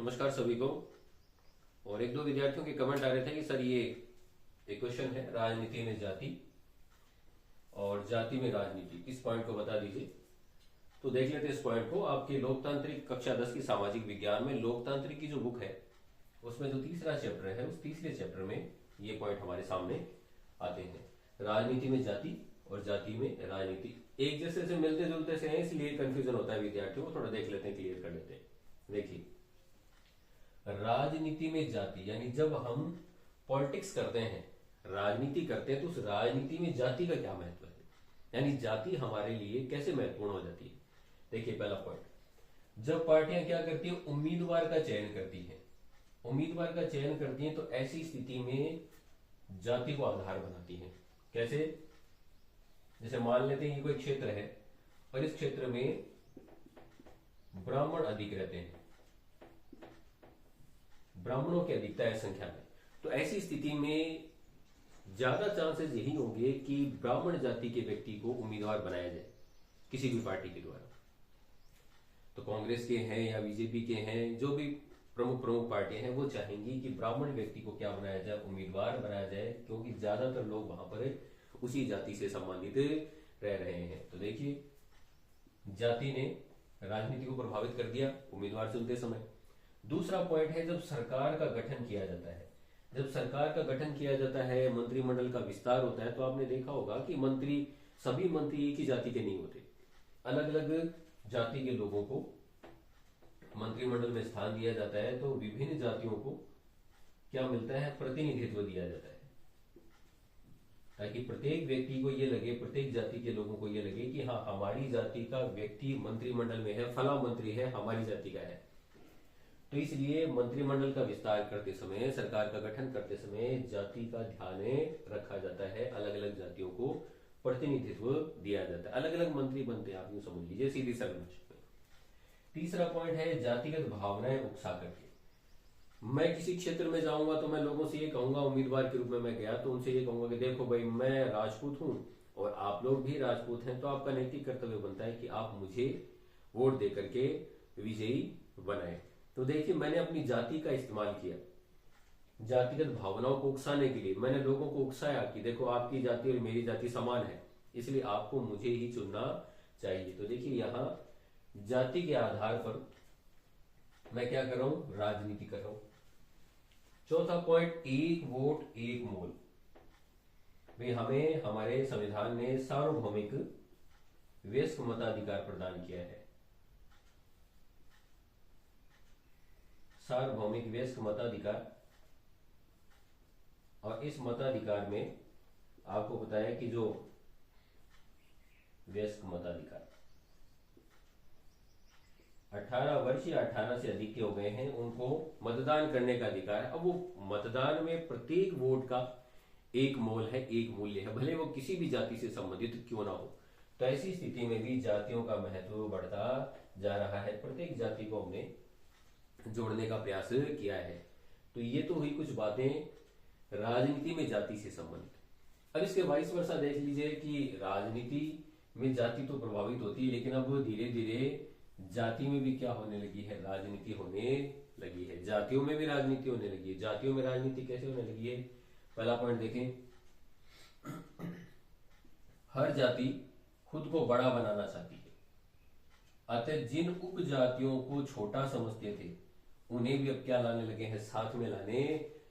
नमस्कार सभी को। और एक दो विद्यार्थियों के कमेंट आ रहे थे कि सर ये एक क्वेश्चन है, राजनीति में जाति और जाति में राजनीति, इस पॉइंट को बता दीजिए। तो देख लेते हैं इस पॉइंट को। आपके लोकतांत्रिक कक्षा 10 की सामाजिक विज्ञान में लोकतांत्रिक की जो बुक है उसमें जो तीसरा चैप्टर है उस तीसरे चैप्टर में ये पॉइंट हमारे सामने आते हैं। राजनीति में जाति और जाति में राजनीति एक जैसे से मिलते जुलते से हैं, इसलिए कंफ्यूजन होता है विद्यार्थियों को। थोड़ा देख लेते हैं, क्लियर कर लेते हैं। देखिए, राजनीति में जाति यानी जब हम पॉलिटिक्स करते हैं, राजनीति करते हैं, तो उस राजनीति में जाति का क्या महत्व है, यानी जाति हमारे लिए कैसे महत्वपूर्ण हो जाती है। देखिए, पहला पॉइंट, जब पार्टियां क्या करती हैं, उम्मीदवार का चयन करती हैं। उम्मीदवार का चयन करती हैं तो ऐसी स्थिति में जाति को आधार बनाती हैं। कैसे? जैसे मान लेते हैं ये कोई क्षेत्र है और इस क्षेत्र में ब्राह्मण अधिक रहते हैं, ब्राह्मणों की अधिकता है संख्या में, तो ऐसी स्थिति में ज्यादा चांसेस यही होंगे कि ब्राह्मण जाति के व्यक्ति को उम्मीदवार बनाया जाए किसी भी पार्टी के द्वारा। तो कांग्रेस के हैं या बीजेपी के हैं, जो भी प्रमुख पार्टियां हैं, वो चाहेंगी कि ब्राह्मण व्यक्ति को क्या बनाया जाए, उम्मीदवार बनाया जाए, क्योंकि ज्यादातर लोग वहां पर उसी जाति से संबंधित रह रहे हैं। तो देखिए, जाति ने राजनीति को प्रभावित कर दिया उम्मीदवार चुनते समय। दूसरा पॉइंट है, जब सरकार का गठन किया जाता है, जब सरकार का गठन किया जाता है, मंत्रिमंडल का विस्तार होता है, तो आपने देखा होगा कि सभी मंत्री एक ही जाति के नहीं होते, अलग अलग जाति के लोगों को मंत्रिमंडल में स्थान दिया जाता है। तो विभिन्न जातियों को क्या मिलता है, प्रतिनिधित्व दिया जाता है, ताकि प्रत्येक व्यक्ति को ये लगे, प्रत्येक जाति के लोगों को ये लगे कि हाँ, हमारी जाति का व्यक्ति मंत्रिमंडल में है, फला मंत्री है, हमारी जाति का है। तो इसलिए मंत्रिमंडल का विस्तार करते समय, सरकार का गठन करते समय जाति का ध्यान रखा जाता है, अलग अलग जातियों को प्रतिनिधित्व दिया जाता है, अलग अलग मंत्री बनते हैं, आप यूं समझ लीजिए सीधी सरल भाषा में। तीसरा पॉइंट है, जातिगत भावनाएं उकसा करके। मैं किसी क्षेत्र में जाऊंगा तो मैं लोगों से ये कहूंगा, उम्मीदवार के रूप में मैं गया तो उनसे ये कहूंगा कि देखो भाई, मैं राजपूत हूं और आप लोग भी राजपूत हैं, तो आपका नैतिक कर्तव्य बनता है कि आप मुझे वोट दे करके विजयी बनाए। तो देखिए, मैंने अपनी जाति का इस्तेमाल किया, जातिगत भावनाओं को उकसाने के लिए मैंने लोगों को उकसाया कि देखो, आपकी जाति और मेरी जाति समान है, इसलिए आपको मुझे ही चुनना चाहिए। तो देखिए, यहां जाति के आधार पर मैं क्या कर रहा हूं, राजनीति कर रहा हूं। चौथा पॉइंट, एक वोट एक मोल। भाई, हमें हमारे संविधान ने सार्वभौमिक वयस्क मताधिकार प्रदान किया है, सार्वभौमिक वयस्क मताधिकार। और इस मताधिकार में आपको पता है कि जो वयस्क मताधिकार 18 वर्ष या 18 से अधिक के हो गए हैं, उनको मतदान करने का अधिकार है। अब वो मतदान में प्रत्येक वोट का एक मोल है, एक मूल्य है, भले वो किसी भी जाति से संबंधित क्यों ना हो। तो ऐसी स्थिति में भी जातियों का महत्व बढ़ता जा रहा है, प्रत्येक जाति को हमने जोड़ने का प्रयास किया है। तो ये तो हुई कुछ बातें राजनीति में जाति से संबंधित। अब इसके वाइस वर्सा देख लीजिए कि राजनीति में जाति तो प्रभावित होती है, लेकिन अब धीरे धीरे जाति में भी क्या होने लगी है, राजनीति होने लगी है, जातियों में भी राजनीति होने लगी है। जातियों में राजनीति कैसे होने लगी है? पहला पॉइंट देखें, हर जाति खुद को बड़ा बनाना चाहती है, अतः जिन उपजातियों को छोटा समझते थे उन्हें भी अब क्या लाने लगे हैं, साथ में लाने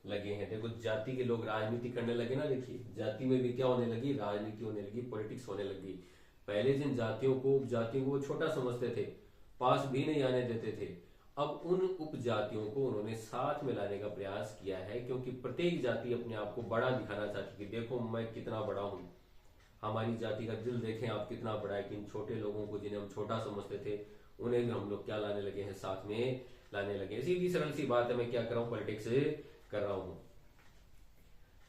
लगे हैं। देखो, जाति के लोग राजनीति करने लगे ना, देखिए जाति में भी क्या होने लगी, राजनीति होने लगी, पॉलिटिक्स होने लगी। पहले जिन जातियों को, उपजातियों को छोटा समझते थे, पास भी नहीं आने देते थे, अब उन उपजातियों को उन्होंने साथ में लाने का प्रयास किया है, क्योंकि प्रत्येक जाति अपने आप को बड़ा दिखाना चाहती है कि देखो मैं कितना बड़ा हूं, हमारी जाति का दिल देखें आप कितना बड़ा है। कि इन छोटे लोगों को जिन्हें हम छोटा समझते थे उन्हें भी हम लोग क्या लाने लगे हैं, साथ में लाने लगे। सीधी सरल सी बात है, मैं क्या कर रहा हूं, पॉलिटिक्स कर रहा हूं।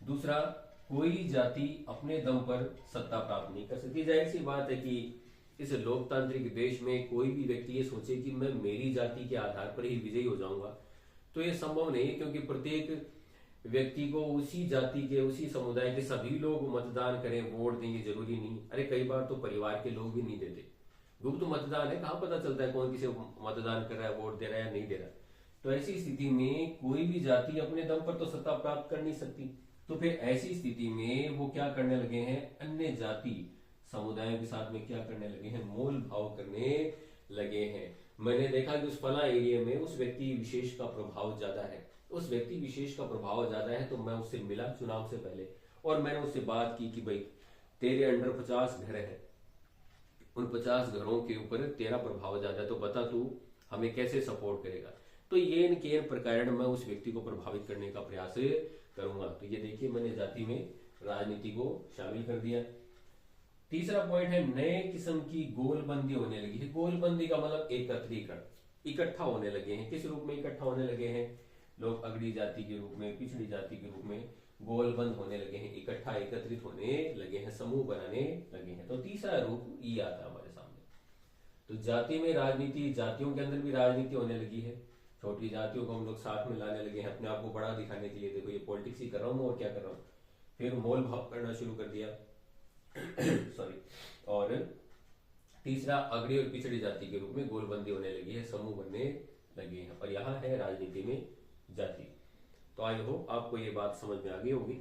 दूसरा, कोई जाति अपने दम पर सत्ता प्राप्त नहीं कर सकती। जाहिर सी बात है कि इस लोकतांत्रिक देश में कोई भी व्यक्ति ये सोचे कि मैं मेरी जाति के आधार पर ही विजयी हो जाऊंगा, तो ये संभव नहीं है, क्योंकि प्रत्येक व्यक्ति को उसी जाति के, उसी समुदाय के सभी लोग मतदान करें, वोट दें, ये जरूरी नहीं। अरे कई बार तो परिवार के लोग भी नहीं देते, गुप्त मतदान है, कहां पता चलता है कौन किसे मतदान कर रहा है, वोट दे रहा है या नहीं दे रहा है। तो ऐसी स्थिति में कोई भी जाति अपने दम पर तो सत्ता प्राप्त कर नहीं सकती। तो फिर ऐसी स्थिति में वो क्या करने लगे हैं, अन्य जाति समुदायों के साथ में क्या करने लगे हैं, मोल भाव करने लगे हैं। मैंने देखा कि उस फला एरिया में उस व्यक्ति विशेष का प्रभाव ज्यादा है, उस व्यक्ति विशेष का प्रभाव ज्यादा है, तो मैं उससे मिला चुनाव से पहले और मैंने उससे बात की कि भाई तेरे अंडर 50 घर है, उन 50 घरों के ऊपर तेरा प्रभाव ज्यादा है, तो बता तू हमें कैसे सपोर्ट करेगा। तो ये इनके प्रकार मैं उस व्यक्ति को प्रभावित करने का प्रयास करूंगा। तो ये देखिए मैंने जाति में राजनीति को शामिल कर दिया। तीसरा पॉइंट है नए किस्म की गोलबंदी होने लगी है। गोलबंदी का मतलब एकत्रीकरण, इकट्ठा होने लगे हैं। किस रूप में इकट्ठा होने लगे हैं, लोग अगड़ी जाति के रूप में, पिछड़ी जाति के रूप में गोलबंद होने लगे हैं, इकट्ठा एकत्रित होने लगे हैं, समूह बनाने लगे हैं। तो तीसरा रूप ये आता है हमारे सामने। तो जाति में राजनीति, जातियों के अंदर भी राजनीति होने लगी है। छोटी जातियों को हम लोग साथ में लाने लगे हैं अपने आप को बड़ा दिखाने के लिए, देखो ये पॉलिटिक्स ही कर रहा हूं और क्या कर रहा हूं। फिर मोल भाव करना शुरू कर दिया सॉरी। और तीसरा अगड़ी और पिछड़ी जाति के रूप में गोलबंदी होने लगी है, समूह बनने लगे हैं। और यहाँ है राजनीति में जाति। तो आई होप आपको ये बात समझ में आ गई होगी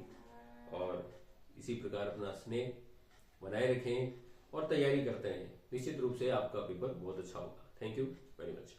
और इसी प्रकार अपना स्नेह बनाए रखें और तैयारी करते रहें। निश्चित रूप से आपका पेपर बहुत अच्छा होगा। Thank you very much.